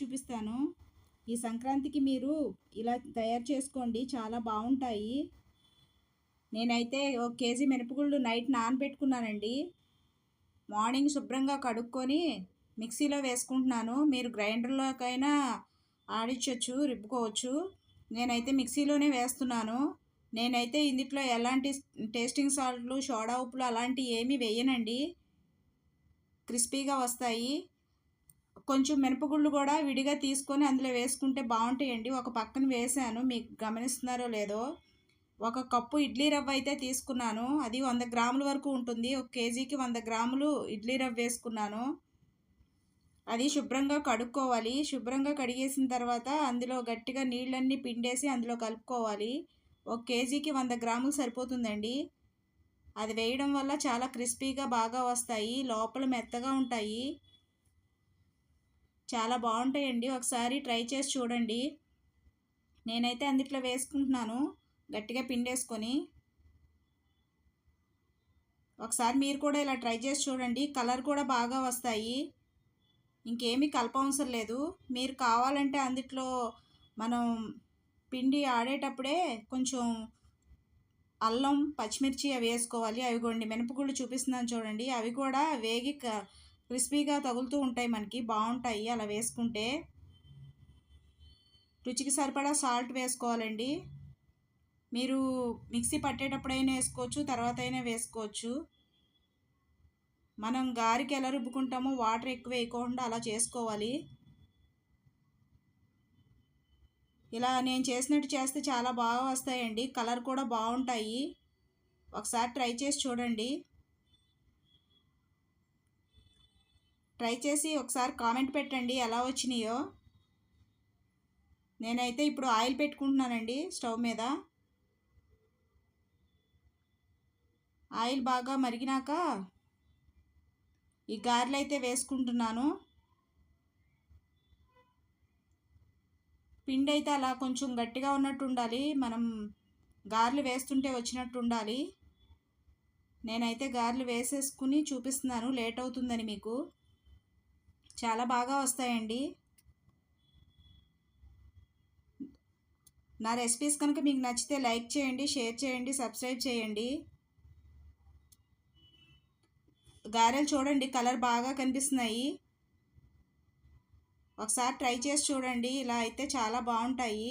చూపిస్తాను. ఈ సంక్రాంతికి మీరు ఇలా తయారు చేసుకోండి, చాలా బాగుంటాయి. నేనైతే 1 కేజీ మినపగుళ్ళు నైట్ నానబెట్టుకున్నానండి. మార్నింగ్ శుభ్రంగా కడుక్కొని మిక్సీలో వేసుకుంటున్నాను. మీరు గ్రైండర్లోకైనా ఆడించవచ్చు, రుబ్బుకోవచ్చు. నేనైతే మిక్సీలోనే వేస్తున్నాను. నేనైతే ఇందులో ఎలాంటి టేస్టింగ్ సాల్ట్లు, సోడా ఉప్పులు అలాంటివి ఏమీ వేయనండి. క్రిస్పీగా వస్తాయి. కొంచెం మినపగుళ్ళు కూడా విడిగా తీసుకొని అందులో వేసుకుంటే బాగుంటాయండి. ఒక పక్కన వేసాను, మీకు గమనిస్తున్నారో లేదో. 1 కప్పు ఇడ్లీ రవ్వ అయితే తీసుకున్నాను. అది 100 గ్రాముల వరకు ఉంటుంది. 1 కేజీకి 100 గ్రాములు ఇడ్లీ రవ్వ వేసుకున్నాను. అది శుభ్రంగా కడుక్కోవాలి. శుభ్రంగా కడిగేసిన తర్వాత అందులో గట్టిగా నీళ్ళన్నీ పిండేసి అందులో కలుపుకోవాలి. 1 కేజీకి 100 గ్రాములు సరిపోతుందండి. అది వేయడం వల్ల చాలా క్రిస్పీగా బాగా వస్తాయి, లోపల మెత్తగా ఉంటాయి, చాలా బాగుంటాయండి. ఒకసారి ట్రై చేసి చూడండి. నేనైతే అందులో వేసుకుంటున్నాను గట్టిగా పిండేసుకొని. ఒకసారి మీరు కూడా ఇలా ట్రై చేసి చూడండి, కలర్ కూడా బాగా వస్తాయి. ఇంకేమీ కలపవసరం లేదు. మీరు కావాలంటే అందులో మనం పిండి ఆడేటప్పుడే కొంచెం అల్లం, పచ్చిమిర్చి అవి వేసుకోవాలి. అవి కొన్ని మినపగుళ్ళు చూపిస్తున్నాను చూడండి, అవి కూడా వేగి క్రిస్పీగా తగులుతూ ఉంటాయి, మనకి బాగుంటాయి అలా వేసుకుంటే. రుచికి సరిపడా సాల్ట్ వేసుకోవాలండి. మీరు మిక్సీ పట్టేటప్పుడైనా వేసుకోవచ్చు, తర్వాత అయినా వేసుకోవచ్చు. మనం గారికి ఎలా రుబ్బుకుంటామో వాటర్ ఎక్కువ వేయకుండా అలా చేసుకోవాలి. ఇలా నేను చేసినట్టు చేస్తే చాలా బాగా వస్తాయండి, కలర్ కూడా బాగుంటాయి. ఒకసారి ట్రై చేసి చూడండి. ట్రై చేసి ఒకసారి కామెంట్ పెట్టండి ఎలా వచ్చినాయో. నేనైతే ఇప్పుడు ఆయిల్ పెట్టుకుంటున్నానండి స్టవ్ మీద. ఆయిల్ బాగా మరిగినాక ఈ గారెలు అయితే వేసుకుంటున్నాను. పిండి అయితే అలా కొంచెం గట్టిగా ఉన్నట్టు ఉండాలి, మనం గారెలు వేస్తుంటే వచ్చినట్టు ఉండాలి. నేనైతే గారెలు వేసేసుకుని చూపిస్తున్నాను, లేట్ అవుతుందని మీకు. చాలా బాగా వస్తాయండి. నా రెసిపీస్ కనుక మీకు నచ్చితే లైక్ చేయండి, షేర్ చేయండి, సబ్స్క్రైబ్ చేయండి. గారెలు చూడండి కలర్ బాగా కనిపిస్తున్నాయి. ఒకసారి ట్రై చేసి చూడండి, ఇలా అయితే చాలా బాగుంటాయి.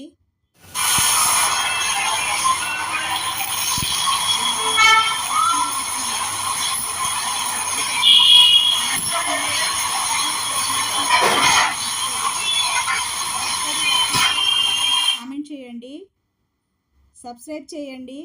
కామెంట్ చేయండి, సబ్స్క్రైబ్ చేయండి.